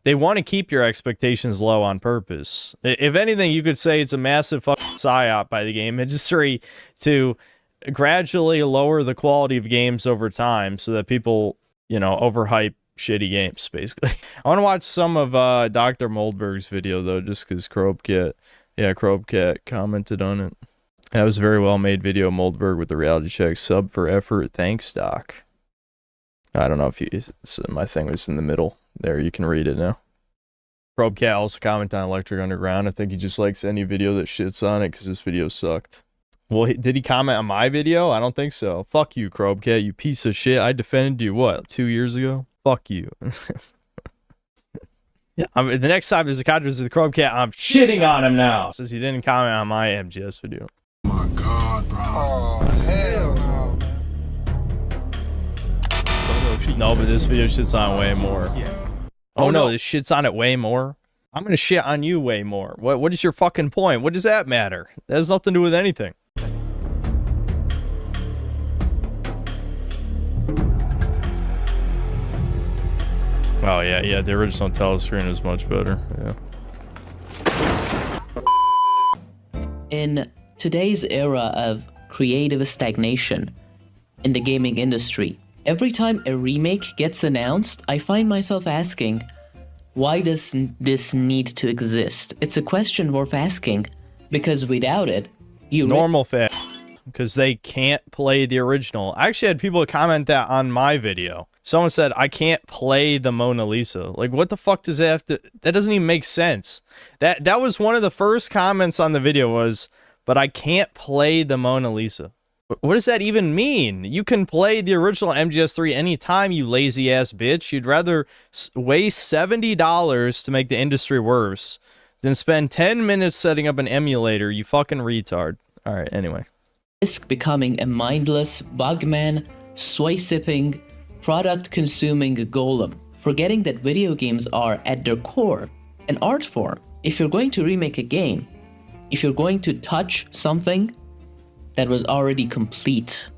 They want to keep your expectations low on purpose. If anything, you could say it's a massive fucking psyop by the game industry to gradually lower the quality of games over time so that people, you know, overhype shitty games, basically. I want to watch some of Dr. Moldberg's video, though, just because Crobecat commented on it. That was a very well-made video, Moldberg, with the reality check. Sub for effort. Thanks, Doc. I don't know if you... So my thing was in the middle. There, you can read it now. Crobecat also commented on Electric Underground. I think he just likes any video that shits on it because this video sucked. Well, did he comment on my video? I don't think so. Fuck you, Crobecat, you piece of shit. I defended you, what, 2 years ago? Fuck you. Yeah, the next time there's a controversy with the Crobecat, I'm shitting on him now. Since he didn't comment on my MGS video. Oh my God, bro. Oh, hell no, man. No, but this video shits on way more. Oh no, this shits on it way more? I'm gonna shit on you way more. What is your fucking point? What does that matter? That has nothing to do with anything. Oh yeah, the original telescreen is much better, yeah. In today's era of creative stagnation in the gaming industry, every time a remake gets announced, I find myself asking, why does this need to exist? It's a question worth asking, because without it, normal fact, because they can't play the original. I actually had people comment that on my video. Someone said, I can't play the Mona Lisa. Like, what the fuck does that have to... That doesn't even make sense. That was one of the first comments on the video was, but I can't play the Mona Lisa. What does that even mean? You can play the original MGS3 anytime, you lazy ass bitch. You'd rather waste $70 to make the industry worse than spend 10 minutes setting up an emulator, you fucking retard. Alright, anyway. Risk becoming a mindless, bugman, soy-sipping, product-consuming golem, forgetting that video games are, at their core, an art form. If you're going to remake a game, if you're going to touch something that was already complete,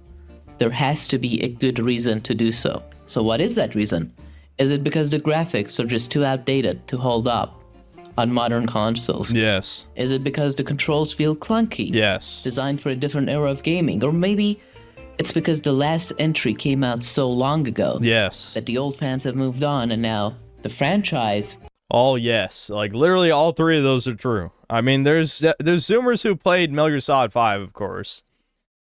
there has to be a good reason to do so. So what is that reason? Is it because the graphics are just too outdated to hold up on modern consoles? Yes. Is it because the controls feel clunky? Yes. Designed for a different era of gaming? Or maybe it's because the last entry came out so long ago. Yes. That the old fans have moved on and now the franchise... All yes. Like, literally all three of those are true. I mean, there's Zoomers who played Metal Gear Solid 5, of course.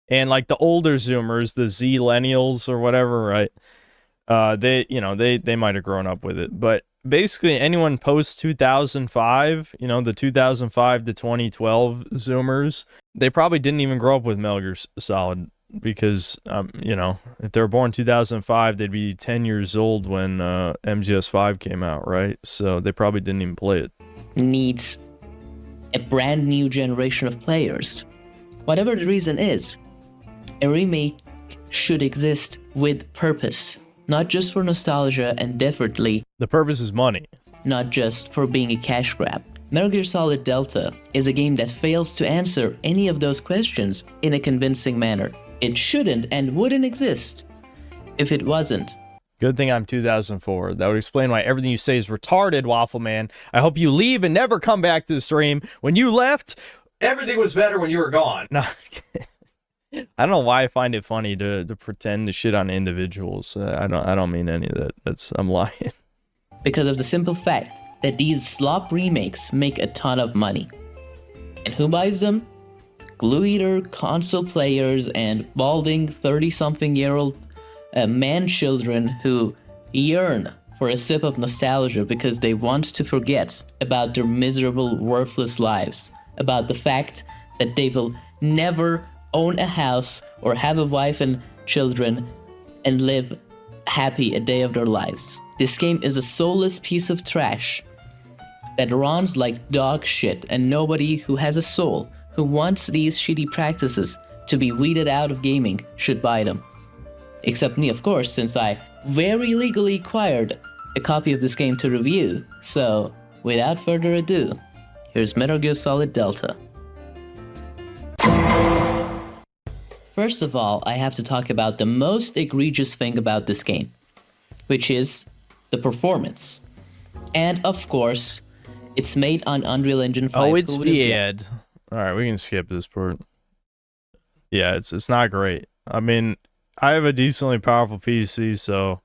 And, like, the older Zoomers, the Z-Lennials or whatever, right? They might have grown up with it. But basically, anyone post-2005, you know, the 2005 to 2012 Zoomers, they probably didn't even grow up with Metal Gear Solid. Because, you know, if they were born 2005, they'd be 10 years old when MGS5 came out, right? So they probably didn't even play it. Needs a brand new generation of players. Whatever the reason is, a remake should exist with purpose. Not just for nostalgia and definitely... The purpose is money. Not just for being a cash grab. Metal Gear Solid Delta is a game that fails to answer any of those questions in a convincing manner. It shouldn't and wouldn't exist if it wasn't. Good thing I'm 2004. That would explain why everything you say is retarded, Waffle Man. I hope you leave and never come back to the stream. When you left, everything was better when you were gone. No, I don't know why I find it funny to pretend to shit on individuals. I don't mean any of that. I'm lying. Because of the simple fact that these slop remakes make a ton of money. And who buys them? Glue eater, console players, and balding 30-something-year-old man-children who yearn for a sip of nostalgia because they want to forget about their miserable, worthless lives, about the fact that they will never own a house or have a wife and children and live happy a day of their lives. This game is a soulless piece of trash that runs like dog shit, and nobody who has a soul, who wants these shitty practices to be weeded out of gaming, should buy them. Except me, of course, since I very legally acquired a copy of this game to review. So, without further ado, here's Metal Gear Solid Delta. First of all, I have to talk about the most egregious thing about this game, which is the performance. And of course, it's made on Unreal Engine 5. Oh, it's Who would've bad. All right, we can skip this part. Yeah, it's not great. I mean, I have a decently powerful PC, so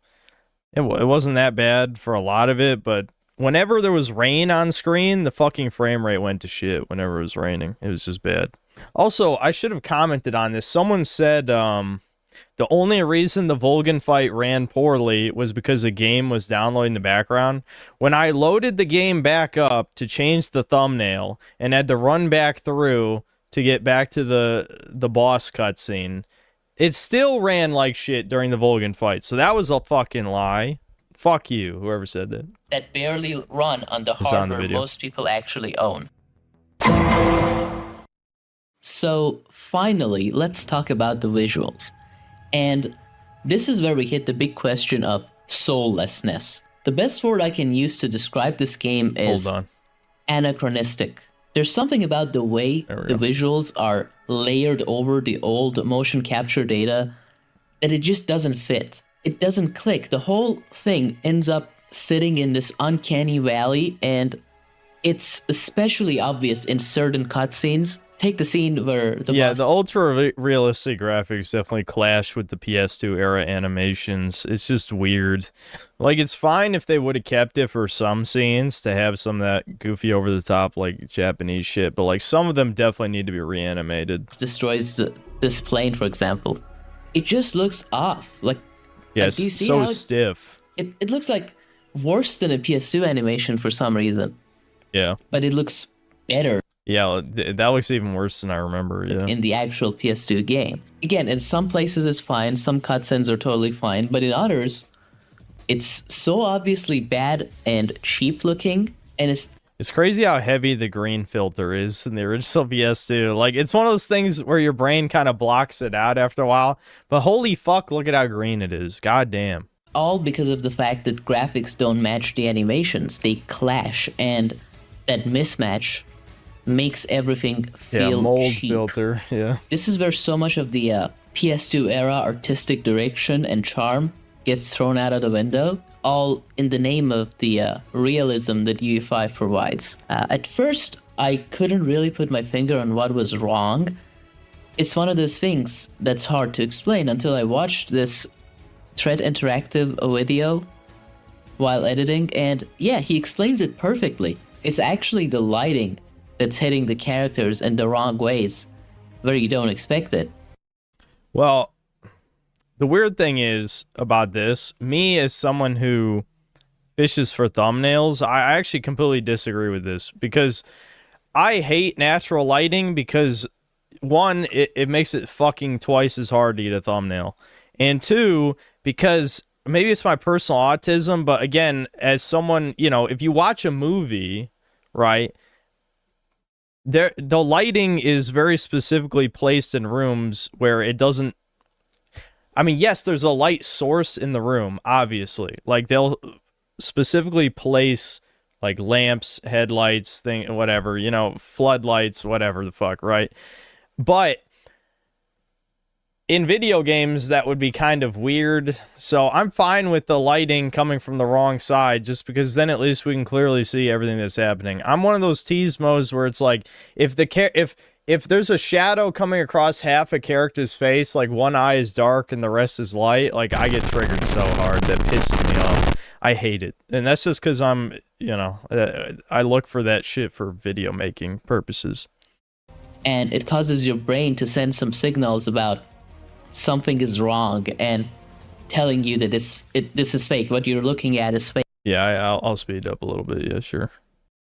it wasn't that bad for a lot of it, but whenever there was rain on screen, the fucking frame rate went to shit whenever it was raining. It was just bad. Also, I should have commented on this. Someone said the only reason the Vulcan fight ran poorly was because the game was downloading in the background. When I loaded the game back up to change the thumbnail and had to run back through to get back to the boss cutscene, it still ran like shit during the Vulcan fight. So that was a fucking lie. Fuck you, whoever said that. That barely run on the It's on the hardware video. most people actually own. So finally, let's talk about the visuals. And this is where we hit the big question of soullessness. The best word I can use to describe this game is Hold on. anachronistic. There's something about the way There we the go. visuals are layered over the old motion capture data that it just doesn't fit. It doesn't click. The whole thing ends up sitting in this uncanny valley, and it's especially obvious in certain cutscenes. Take the scene where the boss The ultra realistic graphics definitely clash with the PS2 era animations. It's just weird. Like, it's fine if they would have kept it for some scenes to have some of that goofy over the top, like, Japanese shit, but, like, some of them definitely need to be reanimated. destroys this plane, for example. It just looks off. Like, Yeah, do you it's see so how stiff. it looks like worse than a PS2 animation for some reason, Yeah. but it looks better Yeah, that looks even worse than I remember, yeah. in the actual PS2 game. Again, in some places it's fine, some cutscenes are totally fine, but in others, it's so obviously bad and cheap looking, and It's crazy how heavy the green filter is in the original PS2. Like, it's one of those things where your brain kind of blocks it out after a while, but holy fuck, look at how green it is. God damn. all because of the fact that graphics don't match the animations. They clash, and that mismatch makes everything feel Yeah, mold cheap. filter, yeah. This is where so much of the PS2 era artistic direction and charm gets thrown out of the window, all in the name of the realism that UE5 provides. At first, I couldn't really put my finger on what was wrong. It's one of those things that's hard to explain until I watched this Thread Interactive video while editing, and yeah, he explains it perfectly. It's actually the lighting that's hitting the characters in the wrong ways, where you don't expect it. Well, the weird thing is about this, me as someone who fishes for thumbnails, I actually completely disagree with this, because I hate natural lighting because, one, it makes it fucking twice as hard to get a thumbnail, and two, because maybe it's my personal autism, but again, as someone, you know, if you watch a movie, right, the lighting is very specifically placed in rooms where it doesn't, I mean, yes, there's a light source in the room, obviously. Like, they'll specifically place, like, lamps, headlights, whatever, you know, floodlights, whatever the fuck, right? But in video games, that would be kind of weird. So I'm fine with the lighting coming from the wrong side, just because then at least we can clearly see everything that's happening. I'm one of those teasmos where it's like, if there's a shadow coming across half a character's face, like one eye is dark and the rest is light, like I get triggered so hard that pisses me off. I hate it. And that's just because I'm, you know, I look for that shit for video making purposes. And it causes your brain to send some signals about something is wrong and telling you that this is fake. What you're looking at is fake. Yeah, I'll speed up a little bit. Yeah, sure.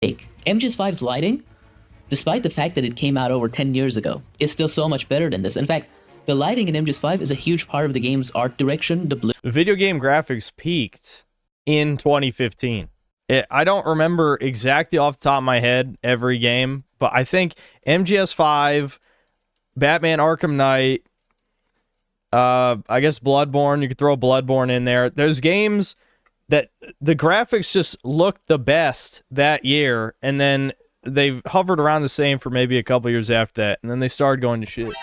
MGS5's lighting, despite the fact that it came out over 10 years ago, is still so much better than this. In fact, the lighting in MGS5 is a huge part of the game's art direction. The blue Video game graphics peaked in 2015. I don't remember exactly off the top of my head every game, but I think MGS5, Batman Arkham Knight, I guess Bloodborne, you could throw Bloodborne in there. There's games that the graphics just looked the best that year, and then they've hovered around the same for maybe a couple years after that, and then they started going to shit.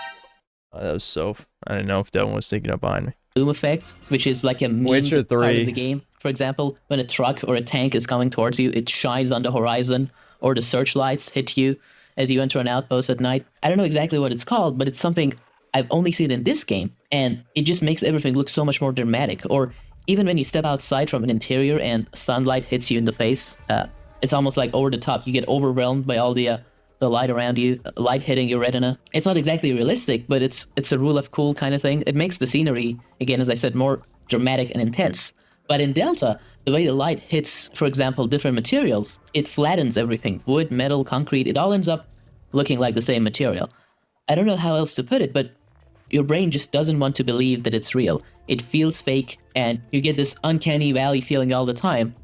That was so... I didn't know if Devin was sneaking up behind me. bloom effect, which is like a meme Witcher part 3. of the game. For example, when a truck or a tank is coming towards you, it shines on the horizon, or the searchlights hit you as you enter an outpost at night. I don't know exactly what it's called, but it's something I've only seen in this game, and it just makes everything look so much more dramatic. Or even when you step outside from an interior and sunlight hits you in the face, it's almost like over the top. You get overwhelmed by all the light around you, light hitting your retina. It's not exactly realistic, but it's a rule of cool kind of thing. It makes the scenery, again, as I said, more dramatic and intense. But in Delta, the way the light hits, for example, different materials, it flattens everything. Wood, metal, concrete, it all ends up looking like the same material. I don't know how else to put it, but your brain just doesn't want to believe that it's real. It feels fake, and you get this uncanny valley feeling all the time.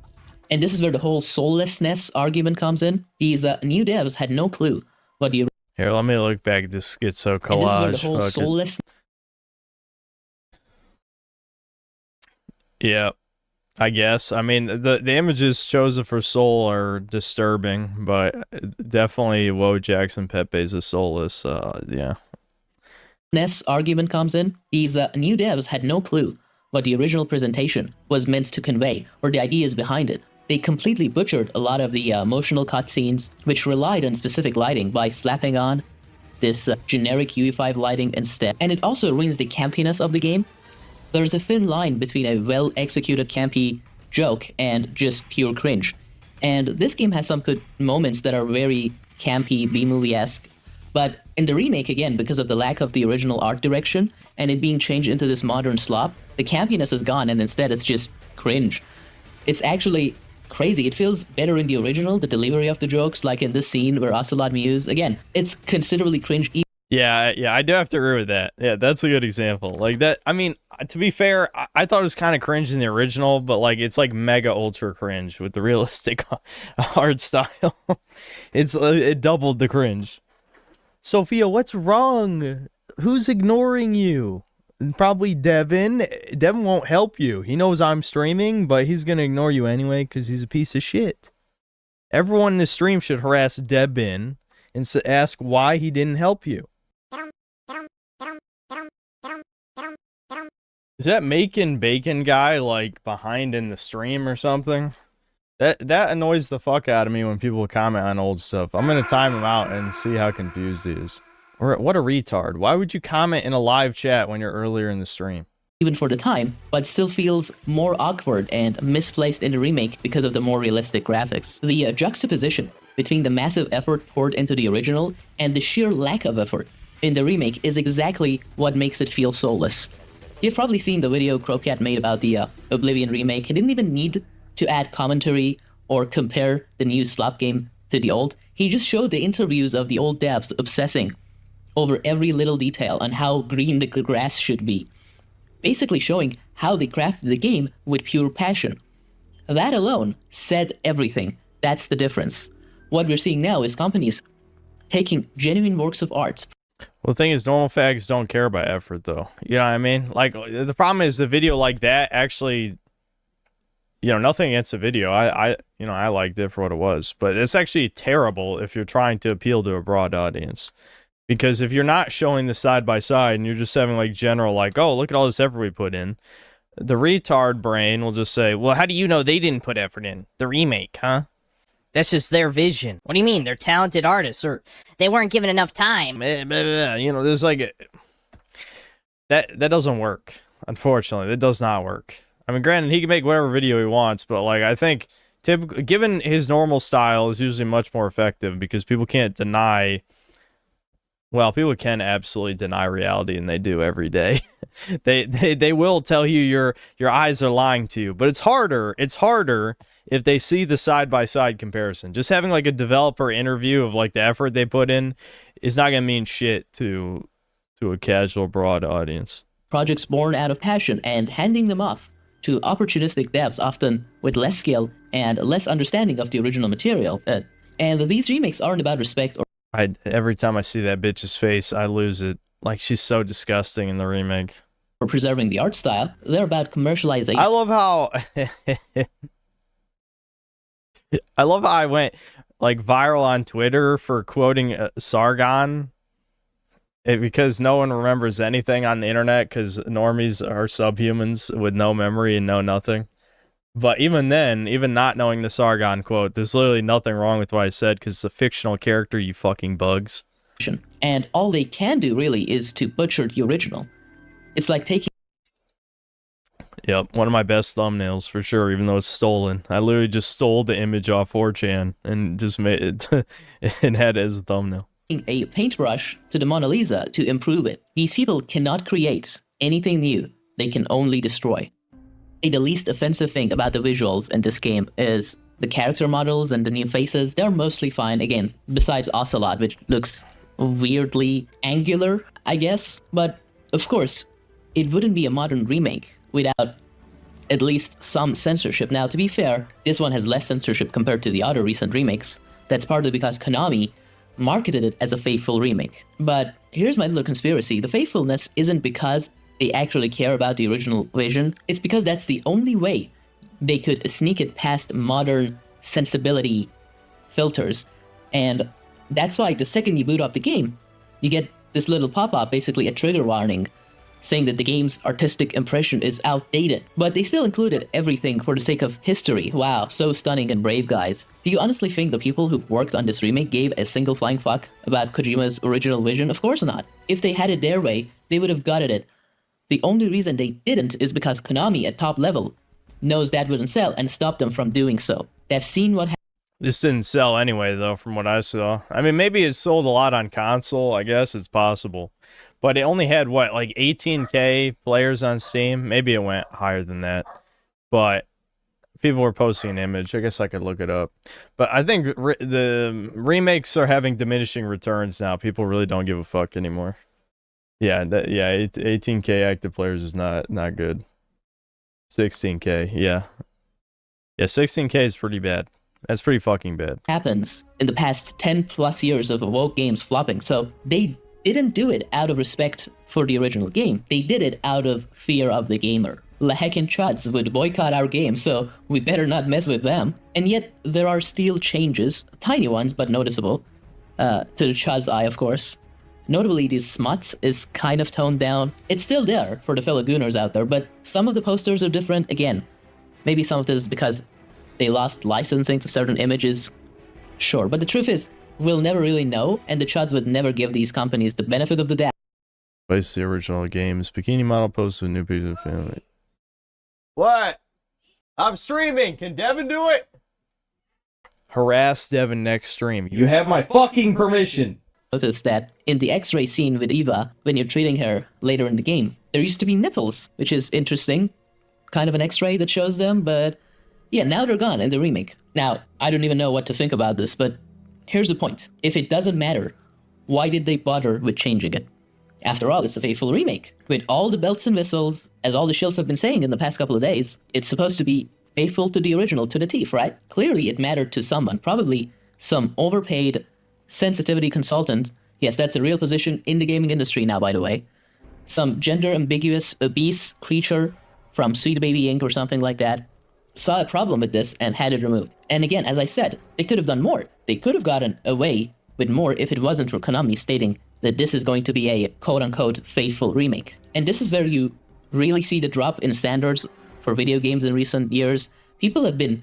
And this is where the whole soullessness argument comes in. These new devs had no clue what the... Here, let me look back at this schizo collage. And this is where the whole soulless... Yeah, I guess. I mean, the images chosen for Soul are disturbing, but definitely Wojaks and Pepe's is soulless. Yeah. Ness argument comes in. These new devs had no clue what the original presentation was meant to convey, or the ideas behind it. They completely butchered a lot of the emotional cutscenes, which relied on specific lighting by slapping on this generic UE5 lighting instead. And it also ruins the campiness of the game. There's a thin line between a well-executed campy joke and just pure cringe. And this game has some good moments that are very campy, B-movie-esque. But in the remake, again, because of the lack of the original art direction and it being changed into this modern slop, the campiness is gone and instead it's just cringe. It's actually crazy. It feels better in the original, the delivery of the jokes, like in this scene where Ocelot mews. Again, it's considerably cringe. Yeah, I do have to agree with that. Yeah, that's a good example. Like that, I mean, to be fair, I thought it was kind of cringe in the original, but like it's like mega ultra cringe with the realistic art style. It doubled the cringe. Sophia, what's wrong? Who's ignoring you? Probably Devin. Devin won't help you. He knows I'm streaming, but he's gonna ignore you anyway because he's a piece of shit. Everyone in the stream should harass Devin and ask why he didn't help you. Is that Making Bacon guy like behind in the stream or something? That annoys the fuck out of me when people comment on old stuff. I'm gonna time him out and see how confused he is. Or what a retard. Why would you comment in a live chat when you're earlier in the stream? Even for the time, but still feels more awkward and misplaced in the remake because of the more realistic graphics. The juxtaposition between the massive effort poured into the original and the sheer lack of effort in the remake is exactly what makes it feel soulless. You've probably seen the video Crocat made about the Oblivion remake. He didn't even need to add commentary or compare the new slop game to the old. He just showed the interviews of the old devs obsessing over every little detail on how green the grass should be, basically showing how they crafted the game with pure passion. That alone said everything. That's the difference. What we're seeing now is companies taking genuine works of art. Well, the thing is, normal fags don't care about effort, though. You know what I mean? Like, the problem is the video like that actually, you know, nothing against the video. I liked it for what it was. But it's actually terrible if you're trying to appeal to a broad audience. Because if you're not showing the side-by-side and you're just having, like, general, like, oh, look at all this effort we put in, the retard brain will just say, well, how do you know they didn't put effort in? The remake, huh? That's just their vision. What do you mean? They're talented artists, or they weren't given enough time. You know, there's like that doesn't work. Unfortunately, that does not work. I mean, granted, he can make whatever video he wants, but like I think, given his normal style, is usually much more effective because people can't deny. Well, people can absolutely deny reality, and they do every day. they will tell you your eyes are lying to you, but it's harder. It's harder if they see the side-by-side comparison. Just having like a developer interview of like the effort they put in is not gonna mean shit to a casual broad audience. Projects born out of passion and handing them off to opportunistic devs, often with less skill and less understanding of the original material. And these remakes aren't about respect or every time I see that bitch's face, I lose it. Like, she's so disgusting in the remake. For preserving the art style. They're about commercialization. I love how I went like viral on Twitter for quoting Sargon, because no one remembers anything on the internet because normies are subhumans with no memory and know nothing. But even then, even not knowing the Sargon quote, there's literally nothing wrong with what I said because it's a fictional character, you fucking bugs. And all they can do really is to butcher the original. It's like taking... Yep, one of my best thumbnails for sure, even though it's stolen. I literally just stole the image off 4chan and just made it and had it as a thumbnail. A paintbrush to the Mona Lisa to improve it. These people cannot create anything new. They can only destroy. The least offensive thing about the visuals in this game is the character models and the new faces. They're mostly fine, again, besides Ocelot, which looks weirdly angular, I guess. But, of course, it wouldn't be a modern remake without at least some censorship. Now, to be fair, this one has less censorship compared to the other recent remakes. That's partly because Konami marketed it as a faithful remake. But here's my little conspiracy. The faithfulness isn't because they actually care about the original vision. It's because that's the only way they could sneak it past modern sensibility filters. And that's why the second you boot up the game, you get this little pop-up, basically a trigger warning, saying that the game's artistic impression is outdated. But they still included everything for the sake of history. Wow, so stunning and brave, guys. Do you honestly think the people who worked on this remake gave a single flying fuck about Kojima's original vision? Of course not. If they had it their way, they would have gutted it. The only reason they didn't is because Konami at top level knows that wouldn't sell and stopped them from doing so. They've seen what happened. This didn't sell anyway, though, from what I saw. I mean, maybe it sold a lot on console. I guess it's possible. But it only had, what, like 18K players on Steam? Maybe it went higher than that. But people were posting an image. I guess I could look it up. But I think the remakes are having diminishing returns now. People really don't give a fuck anymore. Yeah, 18K active players is not good. 16K, yeah. Yeah, 16K is pretty bad. That's pretty fucking bad. Happens in the past 10 plus years of woke games flopping. So they didn't do it out of respect for the original game. They did it out of fear of the gamer. The heckin' chuds would boycott our game, so we better not mess with them. And yet, there are still changes, tiny ones but noticeable, to the chud's eye, of course. Notably, these smuts is kind of toned down. It's still there for the fellow gooners out there, but some of the posters are different. Again, maybe some of this is because they lost licensing to certain images. Sure, but the truth is, we'll never really know, and the chuds would never give these companies the benefit of the doubt. Place the original games. Bikini model posts a new page of the family. What? I'm streaming. Can Devin do it? Harass Devin next stream. You have my fucking permission. Notice that in the X-ray scene with Eva, when you're treating her later in the game, there used to be nipples, which is interesting. Kind of an X-ray that shows them, but yeah, now they're gone in the remake. Now, I don't even know what to think about this, but here's the point. If it doesn't matter, why did they bother with changing it? After all, it's a faithful remake. With all the belts and whistles, as all the shills have been saying in the past couple of days, it's supposed to be faithful to the original to the teeth, right? Clearly it mattered to someone, probably some overpaid sensitivity consultant. Yes, that's a real position in the gaming industry now, by the way. Some gender-ambiguous, obese creature from Sweet Baby Inc. or something like that saw a problem with this and had it removed. And again, as I said, they could have done more. They could have gotten away with more if it wasn't for Konami stating that this is going to be a quote-unquote faithful remake. And this is where you really see the drop in standards for video games in recent years. People have been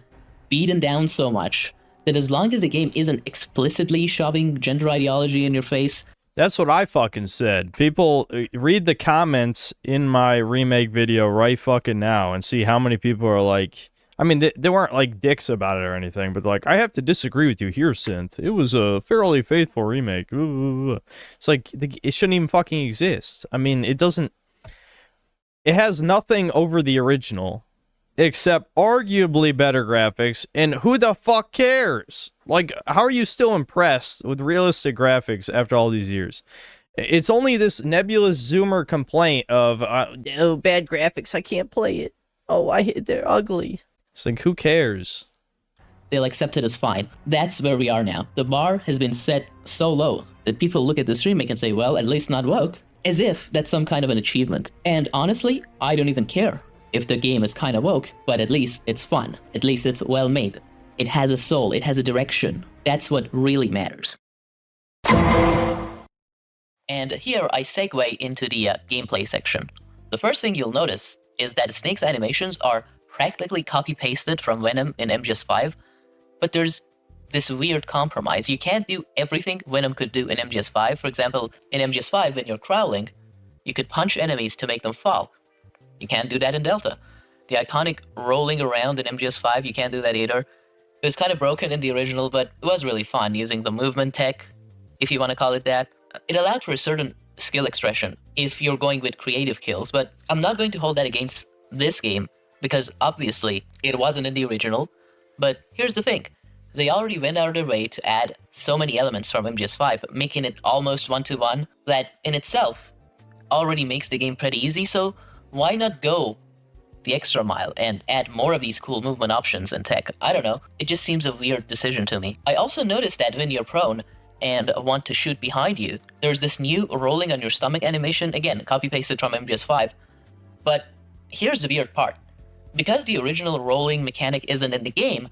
beaten down so much that as long as a game isn't explicitly shoving gender ideology in your face... That's what I fucking said. People, read the comments in my remake video right fucking now and see how many people are like... I mean, they weren't like dicks about it or anything, but like, I have to disagree with you here, Synth. It was a fairly faithful remake. It's like, it shouldn't even fucking exist. I mean, it doesn't... It has nothing over the original, except arguably better graphics, and who the fuck cares? Like, how are you still impressed with realistic graphics after all these years? It's only this nebulous Zoomer complaint of, oh, bad graphics, I can't play it. Oh, they're ugly. It's like, who cares? They'll accept it as fine. That's where we are now. The bar has been set so low that people look at this remake and say, well, at least not woke, as if that's some kind of an achievement. And honestly, I don't even care if the game is kind of woke, but at least it's fun. At least it's well made. It has a soul. It has a direction. That's what really matters. And here I segue into the gameplay section. The first thing you'll notice is that Snake's animations are practically copy-pasted from Venom in MGS5, but there's this weird compromise. You can't do everything Venom could do in MGS5. For example, in MGS5, when you're crawling, you could punch enemies to make them fall. You can't do that in Delta. The iconic rolling around in MGS5, you can't do that either. It was kind of broken in the original, but it was really fun using the movement tech, if you want to call it that. It allowed for a certain skill expression if you're going with creative kills, but I'm not going to hold that against this game, because obviously it wasn't in the original. But here's the thing. They already went out of their way to add so many elements from MGS5, making it almost one-to-one, that in itself already makes the game pretty easy, so why not go the extra mile and add more of these cool movement options and tech? I don't know, it just seems a weird decision to me. I also noticed that when you're prone and want to shoot behind you, there's this new rolling on your stomach animation, again, copy-pasted from MGS5. But here's the weird part. Because the original rolling mechanic isn't in the game,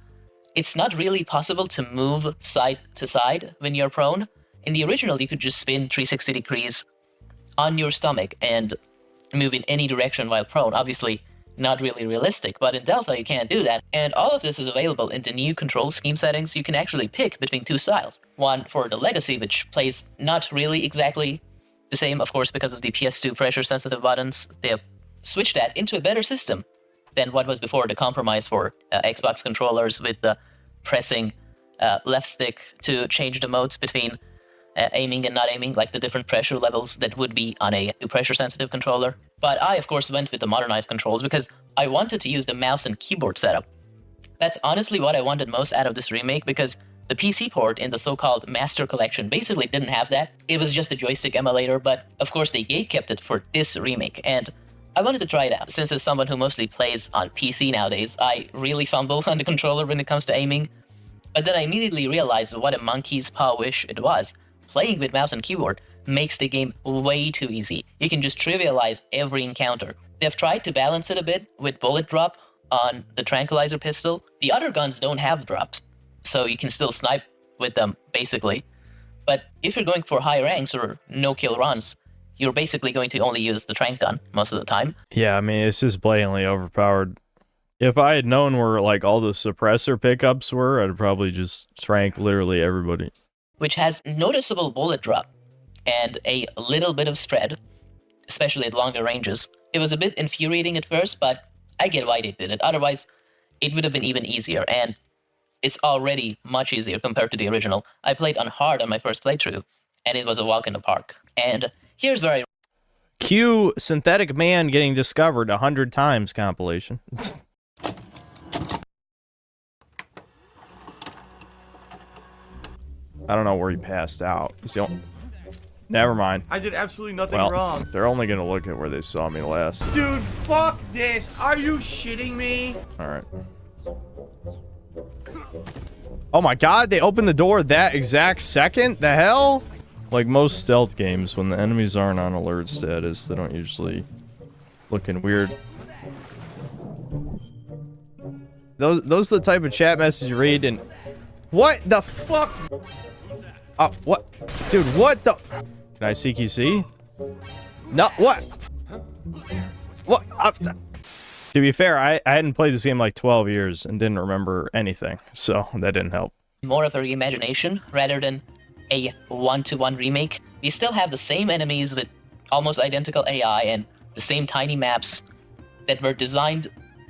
it's not really possible to move side to side when you're prone. In the original, you could just spin 360 degrees on your stomach and move in any direction while prone. Obviously, not really realistic, but in Delta, you can't do that. And all of this is available in the new control scheme settings. You can actually pick between two styles. One for the Legacy, which plays not really exactly the same, of course, because of the PS2 pressure-sensitive buttons. They have switched that into a better system than what was before the compromise for Xbox controllers, with the pressing left stick to change the modes between aiming and not aiming, like the different pressure levels that would be on a pressure-sensitive controller. But I, of course, went with the modernized controls because I wanted to use the mouse and keyboard setup. That's honestly what I wanted most out of this remake, because the PC port in the so-called Master Collection basically didn't have that. It was just a joystick emulator, but of course they gatekept it for this remake, and I wanted to try it out. Since as someone who mostly plays on PC nowadays, I really fumble on the controller when it comes to aiming. But then I immediately realized what a monkey's paw wish it was. Playing with mouse and keyboard makes the game way too easy. You can just trivialize every encounter. They've tried to balance it a bit with bullet drop on the tranquilizer pistol. The other guns don't have drops, so you can still snipe with them, basically. But if you're going for high ranks or no-kill runs, you're basically going to only use the trank gun most of the time. Yeah, I mean, it's just blatantly overpowered. If I had known where, like, all the suppressor pickups were, I'd probably just trank literally everybody. Which has noticeable bullet drop and a little bit of spread, especially at longer ranges. It was a bit infuriating at first, but I get why they did it. Otherwise, it would have been even easier, and it's already much easier compared to the original. I played on hard on my first playthrough, and it was a walk in the park. And here's where I... Cue Synthetic Man getting discovered 100 times compilation. I don't know where he passed out. Never mind. I did absolutely nothing Well, wrong. they're only gonna look at where they saw me last. Dude, fuck this. Are you shitting me? Alright. Oh my god, they opened the door that exact second? The hell? Like most stealth games, when the enemies aren't on alert status, they don't usually looking weird. Those are the type of chat message you read and... What the fuck? What? Dude, what the... Can I CQC? No, what? What? To be fair, I hadn't played this game like 12 years and didn't remember anything, so that didn't help. More of a reimagination rather than a one-to-one remake. You still have the same enemies with almost identical AI and the same tiny maps that were designed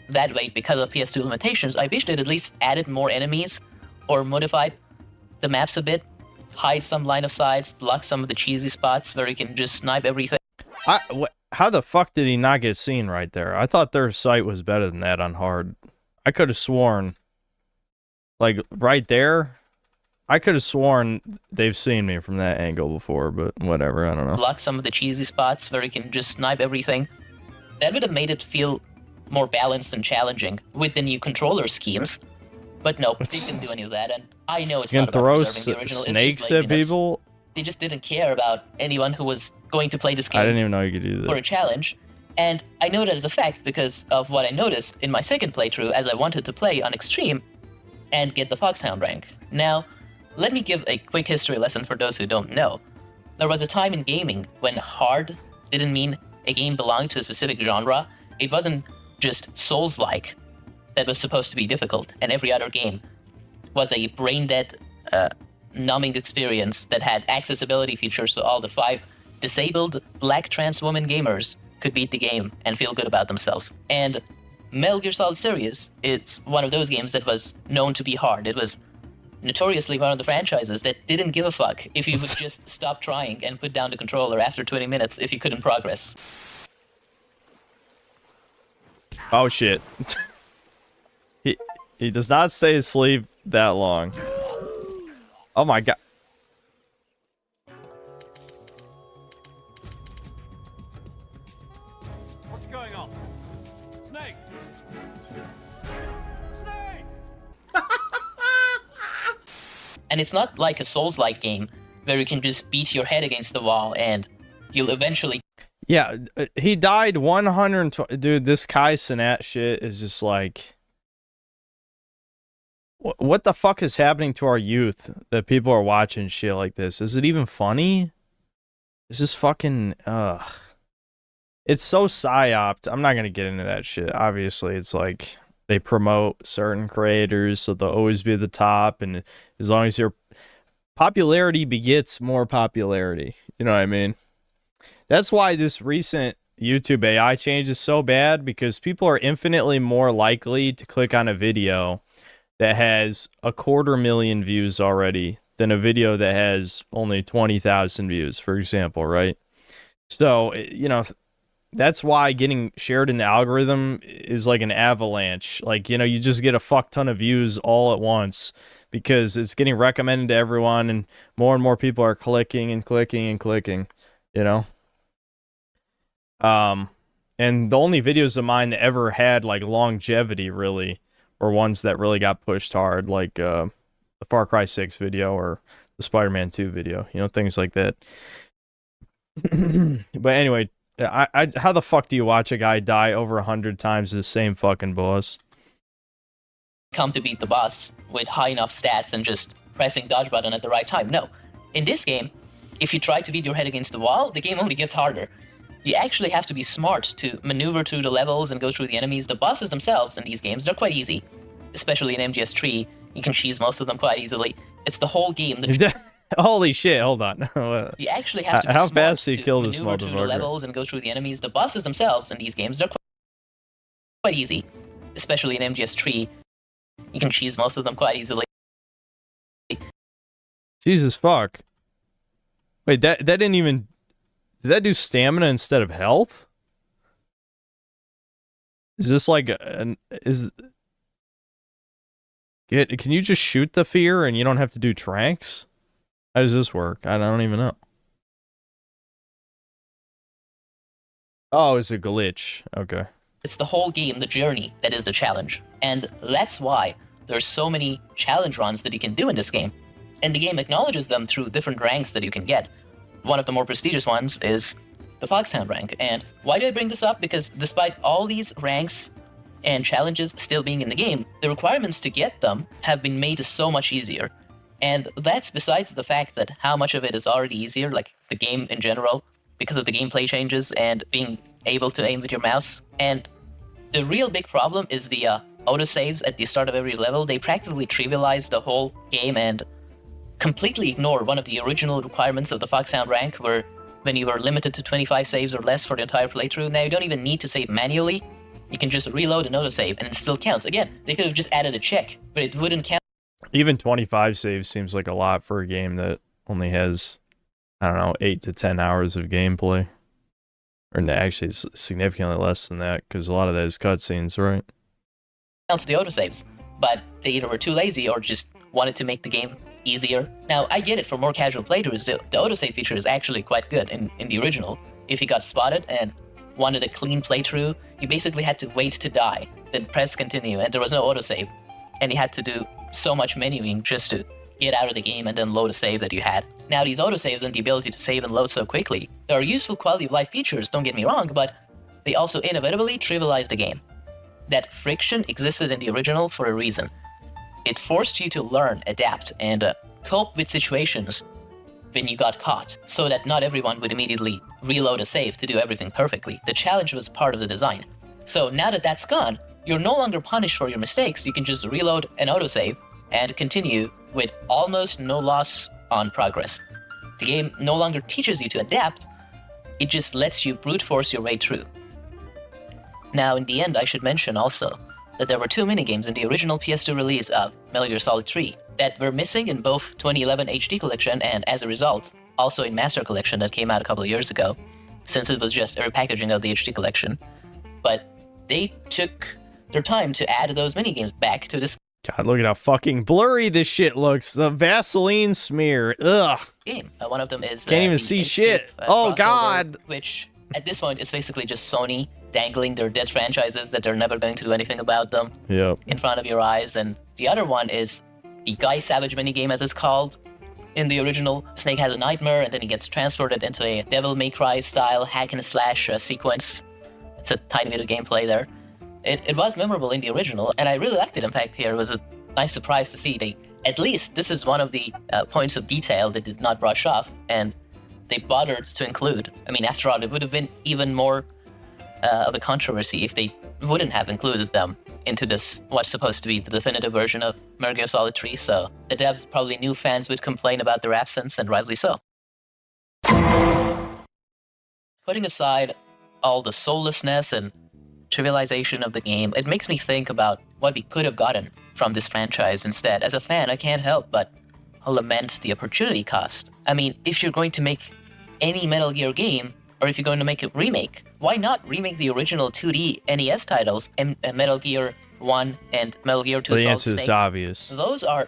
that way because of PS2 limitations. I wish they'd at least added more enemies or modified the maps a bit, hide some line of sights, block some of the cheesy spots where you can just snipe everything. How the fuck did he not get seen right there? I thought their sight was better than that on hard. I could have sworn, like, right there, I could have sworn they've seen me from that angle before, but whatever, I don't know. Block some of the cheesy spots where you can just snipe everything. That would have made it feel more balanced and challenging with the new controller schemes. But no, they didn't do any of that, and I know it's You not can about throw preserving the original. It's just snakes at laziness. people? They just didn't care about anyone who was going to play this game I didn't even know you could do for a that. challenge. And I know that as a fact because of what I noticed in my second playthrough as I wanted to play on Extreme and get the Foxhound rank. Now, let me give a quick history lesson for those who don't know. There was a time in gaming when hard didn't mean a game belonged to a specific genre. It wasn't just Souls-like. that was supposed to be difficult, and every other game was a brain-dead, numbing experience that had accessibility features so all the 5 disabled black trans woman gamers could beat the game and feel good about themselves. And Metal Gear Solid Series is one of those games that was known to be hard. It was notoriously one of the franchises that didn't give a fuck if you would just stop trying and put down the controller after 20 minutes if you couldn't progress. Oh shit. He does not stay asleep that long. Oh my god. What's going on? Snake! Snake! And it's not like a Souls-like game where you can just beat your head against the wall and you'll eventually... Yeah, he died 120. Dude, this Kai Cenat shit is just like... What the fuck is happening to our youth that people are watching shit like this? Is it even funny? Is this fucking... It's so psyoped. I'm not gonna get into that shit. Obviously, it's like they promote certain creators, so they'll always be at the top, and as long as your popularity begets more popularity, you know what I mean? That's why this recent YouTube AI change is so bad, because people are infinitely more likely to click on a video that has 250,000 views already than a video that has only 20,000 views, for example, right? So, you know, that's why getting shared in the algorithm is like an avalanche. Like, you know, you just get a fuck ton of views all at once because it's getting recommended to everyone, and more people are clicking and clicking and clicking, you know? And the only videos of mine that ever had like longevity really were ones that really got pushed hard, like the Far Cry 6 video or the Spider-Man 2 video, you know, things like that. But anyway, how the fuck do you watch a guy die over 100 times the same fucking boss? come to beat the boss with high enough stats and just pressing dodge button at the right time. No. In this game, if you try to beat your head against the wall, the game only gets harder. You actually have to be smart to maneuver through the levels and go through the enemies. The bosses themselves in these games, they're quite easy. Especially in MGS 3, you can cheese most of them quite easily. It's the whole game that... Holy shit, hold on. You actually have to be how smart fast he to killed this maneuver through the motherfucker. levels and go through the enemies. The bosses themselves in these games, they're quite easy. Especially in MGS 3, you can cheese most of them quite easily. Jesus fuck. Wait, that didn't even... Did that do stamina instead of health? Is this like an... Can you just shoot the fear and you don't have to do tranks? How does this work? I don't even know. Oh, it's a glitch. Okay. It's the whole game, the journey, that is the challenge. And that's why there's so many challenge runs that you can do in this game. And the game acknowledges them through different ranks that you can get. One of the more prestigious ones is the Foxhound rank. And why do I bring this up? Because despite all these ranks and challenges still being in the game, the requirements to get them have been made so much easier. And that's besides the fact that how much of it is already easier, like the game in general, because of the gameplay changes and being able to aim with your mouse. And the real big problem is the autosaves at the start of every level. They practically trivialize the whole game and completely ignore one of the original requirements of the Foxhound rank, where when you were limited to 25 saves or less for the entire playthrough, now you don't even need to save manually. You can just reload an autosave and it still counts. Again, they could have just added a check, but it wouldn't count. Even 25 saves seems like a lot for a game that only has, I don't know, 8 to 10 hours of gameplay. Or actually, it's significantly less than that, because a lot of that is cutscenes, right? Counts the autosaves, but they either were too lazy or just wanted to make the game easier. Now, I get it, for more casual playthroughs, the autosave feature is actually quite good in the original. If you got spotted and wanted a clean playthrough, you basically had to wait to die, then press continue, and there was no autosave. And you had to do so much menuing just to get out of the game and then load a save that you had. Now, these autosaves and the ability to save and load so quickly, they are useful quality of life features, don't get me wrong, but they also inevitably trivialize the game. That friction existed in the original for a reason. It forced you to learn, adapt, and cope with situations when you got caught, so that not everyone would immediately reload a save to do everything perfectly. The challenge was part of the design. So now that that's gone, you're no longer punished for your mistakes. You can just reload and autosave and continue with almost no loss on progress. The game no longer teaches you to adapt, it just lets you brute force your way through. Now, in the end, I should mention also that there were 2 minigames in the original PS2 release of Metal Gear Solid 3 that were missing in both 2011 HD Collection and, as a result, also in Master Collection that came out a couple of years ago, since it was just a repackaging of the HD Collection. But they took their time to add those minigames back to this God, look at how fucking blurry this shit looks. The Vaseline smear. Ugh. game. One of them is Can't even the see Escape, shit. Oh, crossover, God. Which at this point is basically just Sony dangling their dead franchises that they're never going to do anything about them Yep. in front of your eyes. And the other one is the Guy Savage minigame, as it's called. In the original, Snake has a nightmare and then he gets transported into a Devil May Cry style hack and slash sequence. It's a tiny bit of gameplay there. It was memorable in the original, and I really liked it. In fact, here it was a nice surprise to see. At least this is one of the points of detail they did not brush off, and they bothered to include. I mean, after all, it would have been even more of a controversy if they wouldn't have included them into this, what's supposed to be the definitive version of Metal Gear Solid 3, so the devs probably knew fans would complain about their absence, and rightly so. Putting aside all the soullessness and trivialization of the game, it makes me think about what we could have gotten from this franchise instead. As a fan, I can't help but lament the opportunity cost. I mean, if you're going to make any Metal Gear game, or if you're going to make a remake, why not remake the original 2D NES titles, Metal Gear 1 and Metal Gear 2 Well, the Solid answer Snake? is obvious. Those are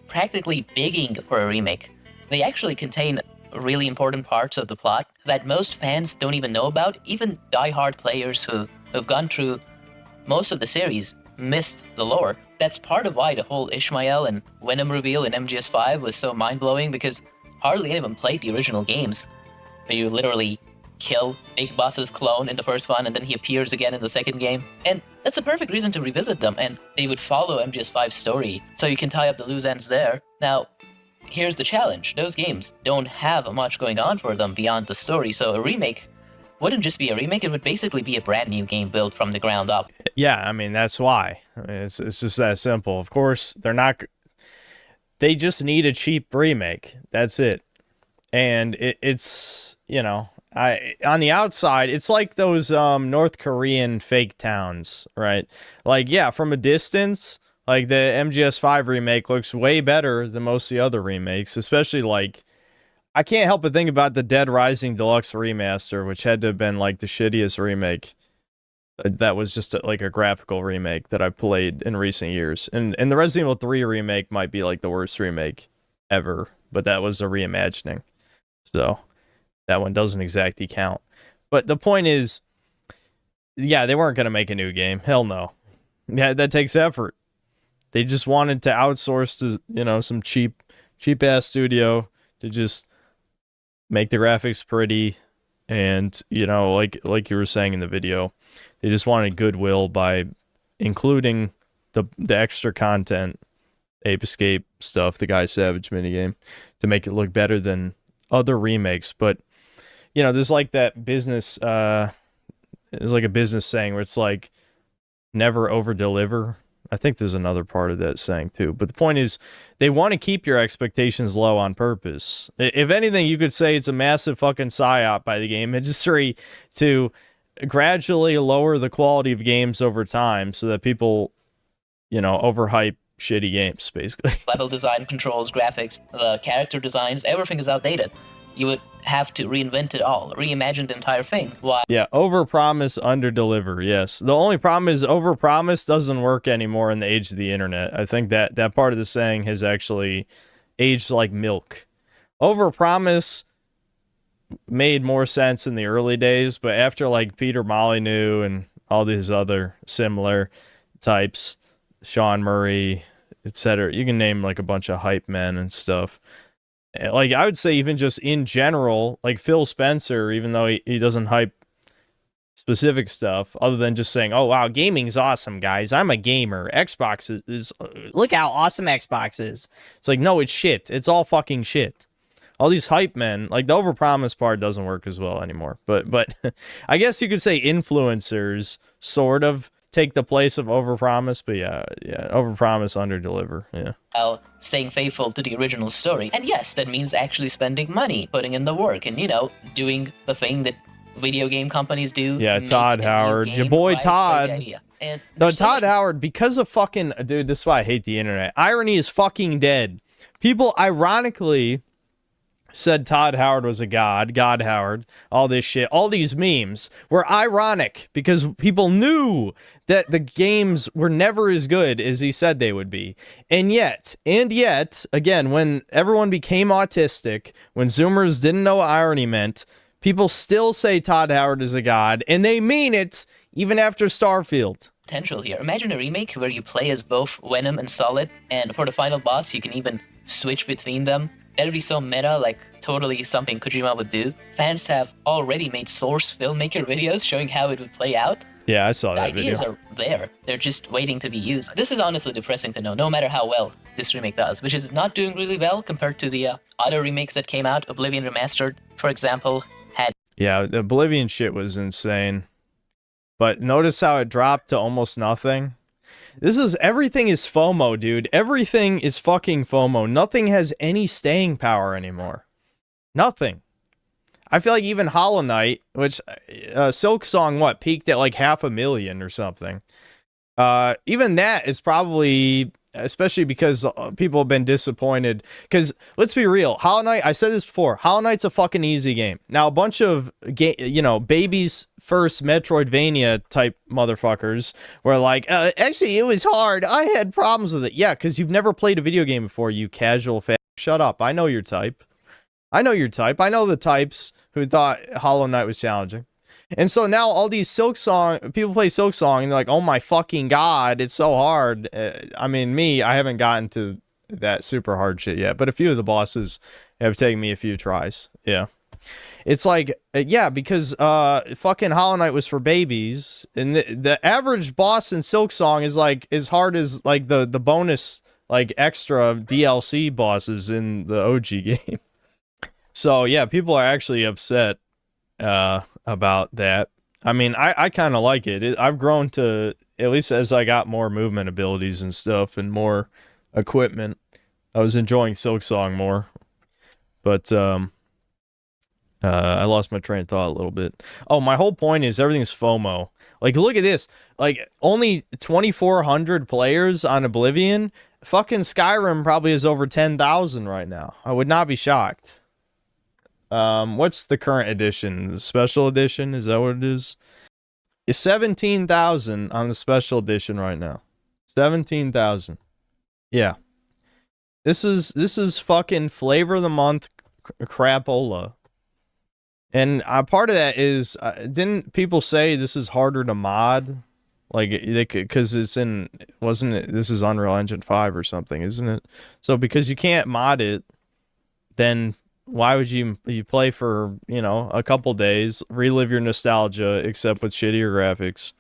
practically begging for a remake. They actually contain really important parts of the plot that most fans don't even know about. Even die-hard players who've gone through most of the series missed the lore. That's part of why the whole Ishmael and Venom reveal in MGS5 was so mind-blowing, because hardly anyone played the original games, where you literally kill Big Boss's clone in the first one and then he appears again in the second game. And that's a perfect reason to revisit them, and they would follow MGS5's story, so you can tie up the loose ends there. Now, here's the challenge. Those games don't have much going on for them beyond the story, so a remake wouldn't just be a remake, it would basically be a brand new game built from the ground up. Yeah, I mean, that's why. I mean, it's just that simple. Of course, they're not... They just need a cheap remake. That's it. And it's, you know... on the outside, it's like those North Korean fake towns, right? Like, yeah, from a distance, like the MGS5 remake looks way better than most of the other remakes, especially like, I can't help but think about the Dead Rising Deluxe Remaster, which had to have been like the shittiest remake. That was just like a graphical remake that I've played in recent years. And the Resident Evil 3 remake might be like the worst remake ever, but that was a reimagining. So that one doesn't exactly count. But the point is, yeah, they weren't going to make a new game. Hell no. Yeah, that takes effort. They just wanted to outsource to, you know, some cheap ass studio to just make the graphics pretty, and, you know, like you were saying in the video, they just wanted goodwill by including the extra content, Ape Escape stuff, the Guy Savage minigame, to make it look better than other remakes. But, you know, there's like that business, there's like a business saying where it's like, never over deliver. I think there's another part of that saying too. But the point is, they want to keep your expectations low on purpose. If anything, you could say it's a massive fucking psyop by the game industry to gradually lower the quality of games over time so that people, you know, overhype shitty games, basically. Level design, controls, graphics, the character designs, everything is outdated. You would have to reinvent it all, reimagine the entire thing. Why? Yeah, overpromise, underdeliver. Yes. The only problem is overpromise doesn't work anymore in the age of the internet. I think that part of the saying has actually aged like milk. Overpromise made more sense in the early days, but after like Peter Molyneux and all these other similar types, Sean Murray, etc., you can name like a bunch of hype men and stuff. Like, I would say even just in general, like Phil Spencer, even though he doesn't hype specific stuff, other than just saying, oh, wow, gaming's awesome, guys. I'm a gamer. Xbox is Look how awesome Xbox is. It's like, no, it's shit. It's all fucking shit. All these hype men, like the overpromise part doesn't work as well anymore. But I guess you could say influencers sort of take the place of overpromise, but yeah, overpromise, underdeliver. Yeah. While staying faithful to the original story. And yes, that means actually spending money, putting in the work, and, you know, doing the thing that video game companies do. Yeah, Todd Howard. Your boy Todd. And no, Todd Howard, because of fucking... Dude, this is why I hate the internet. Irony is fucking dead. People ironically said Todd Howard was a god Howard, all this shit, all these memes were ironic because people knew that the games were never as good as he said they would be. And yet, again, when everyone became autistic, when Zoomers didn't know what irony meant, people still say Todd Howard is a god, and they mean it even after Starfield. Potential here. Imagine a remake where you play as both Venom and Solid, and for the final boss, you can even switch between them. That would be so meta, like totally something Kojima would do. Fans have already made source filmmaker videos showing how it would play out. Yeah, I saw that video. The ideas are there. They're just waiting to be used. This is honestly depressing to know, no matter how well this remake does, which is not doing really well compared to the other remakes that came out. Oblivion Remastered, for example, had... Yeah, the Oblivion shit was insane. But notice how it dropped to almost nothing. Everything is FOMO, dude. Everything is fucking FOMO. Nothing has any staying power anymore. Nothing. I feel like even Hollow Knight, which Silk Song, peaked at like 500,000 or something. Even that is probably, especially because people have been disappointed. Because let's be real, Hollow Knight, I said this before, Hollow Knight's a fucking easy game. Now a bunch of babies first Metroidvania type motherfuckers were like, actually it was hard. I had problems with it. Yeah, because you've never played a video game before, you casual fan. Shut up. I know your type. I know the types who thought Hollow Knight was challenging. And so now all these people play Silk Song and they're like, oh my fucking god, it's so hard. I mean, I haven't gotten to that super hard shit yet, but a few of the bosses have taken me a few tries. Yeah. It's like, yeah, because fucking Hollow Knight was for babies, and the average boss in Silk Song is like as hard as like the bonus like extra DLC bosses in the OG game. So yeah, people are actually upset about that. I mean, I kind of like it. I've grown to, at least as I got more movement abilities and stuff and more equipment, I was enjoying Silk Song more. But I lost my train of thought a little bit. Oh, my whole point is everything's FOMO. Like, look at this. Like, only 2,400 players on Oblivion. Fucking Skyrim probably is over 10,000 right now. I would not be shocked. What's the current edition? The special edition? Is that what it is? It's 17,000 on the special edition right now. 17,000. Yeah. This is fucking flavor of the month crapola. And part of that is, didn't people say this is harder to mod? Like, they could, because it's in, wasn't it, this is Unreal Engine 5 or something, isn't it? So because you can't mod it, then why would you play for, a couple days, relive your nostalgia, except with shittier graphics,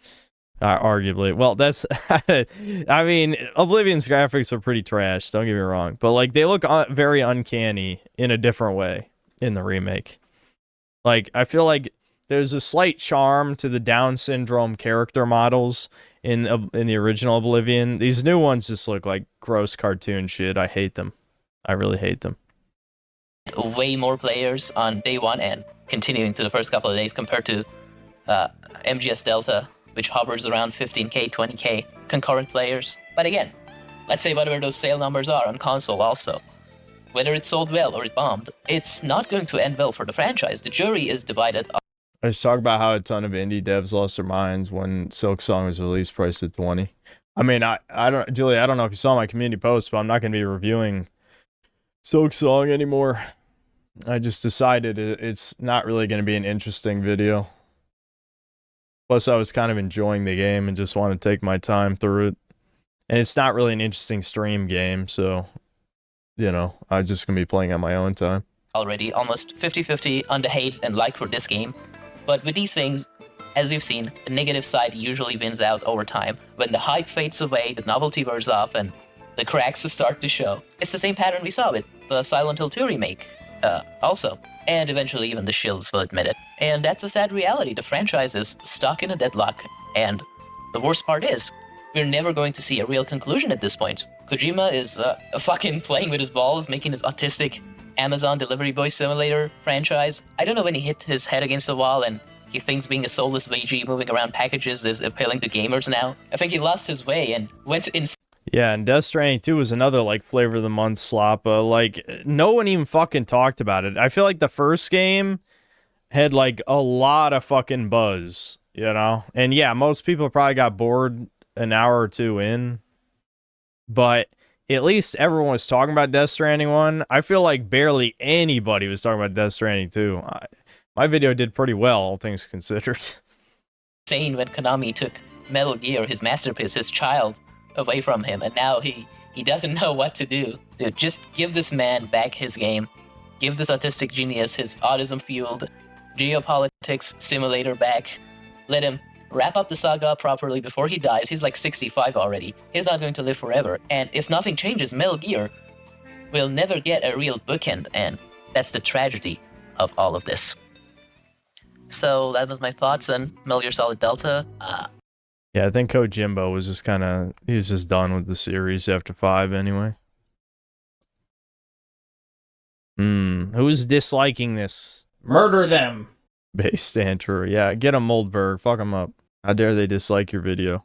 arguably. Well, that's, I mean, Oblivion's graphics are pretty trash, don't get me wrong, but like they look very uncanny in a different way in the remake. Like, I feel like there's a slight charm to the Down syndrome character models in the original Oblivion. These new ones just look like gross cartoon shit. I hate them. I really hate them. Way more players on day one and continuing to the first couple of days compared to MGS Delta, which hovers around 15k, 20k concurrent players. But again, let's say whatever those sale numbers are on console also. Whether it sold well or it bombed, it's not going to end well for the franchise. The jury is divided. I just talked about how a ton of indie devs lost their minds when Silk Song was released, priced at 20. I mean, I don't, Julie, I don't know if you saw my community post, but I'm not going to be reviewing Silk Song anymore. I just decided it's not really going to be an interesting video. Plus, I was kind of enjoying the game and just want to take my time through it. And it's not really an interesting stream game, so, I'm just going to be playing on my own time. Already almost 50-50 on the hate and like for this game. But with these things, as we've seen, the negative side usually wins out over time. When the hype fades away, the novelty wears off, and the cracks start to show. It's the same pattern we saw with the Silent Hill 2 remake, also. And eventually even the shills will admit it. And that's a sad reality. The franchise is stuck in a deadlock, and The worst part is, we're never going to see a real conclusion at this point. Kojima is fucking playing with his balls, making his autistic Amazon Delivery Boy Simulator franchise. I don't know when he hit his head against the wall and he thinks being a soulless VG moving around packages is appealing to gamers now. I think he lost his way and went insane. Yeah, and Death Stranding 2 was another, like, flavor of the month slop. Like, no one even fucking talked about it. I feel like the first game had, like, a lot of fucking buzz, you know? And yeah, most people probably got bored an hour or two in. But at least everyone was talking about Death Stranding 1. I feel like barely anybody was talking about Death Stranding 2. My video did pretty well, all things considered. Insane when Konami took Metal Gear, his masterpiece, his child, away from him, and now he doesn't know what to do. Dude, just give this man back his game. Give this autistic genius his autism-fueled geopolitics simulator back. Let him wrap up the saga properly before he dies. He's like 65 already. He's not going to live forever. And if nothing changes, Metal Gear will never get a real bookend, and that's the tragedy of all of this. So that was my thoughts on Metal Gear Solid Delta. Yeah, I think Kojimbo was just he was just done with the series after 5 anyway. Who's disliking this? Murder them! Based Andrew. Yeah, get them Moldberg. Fuck them up. How dare they dislike your video?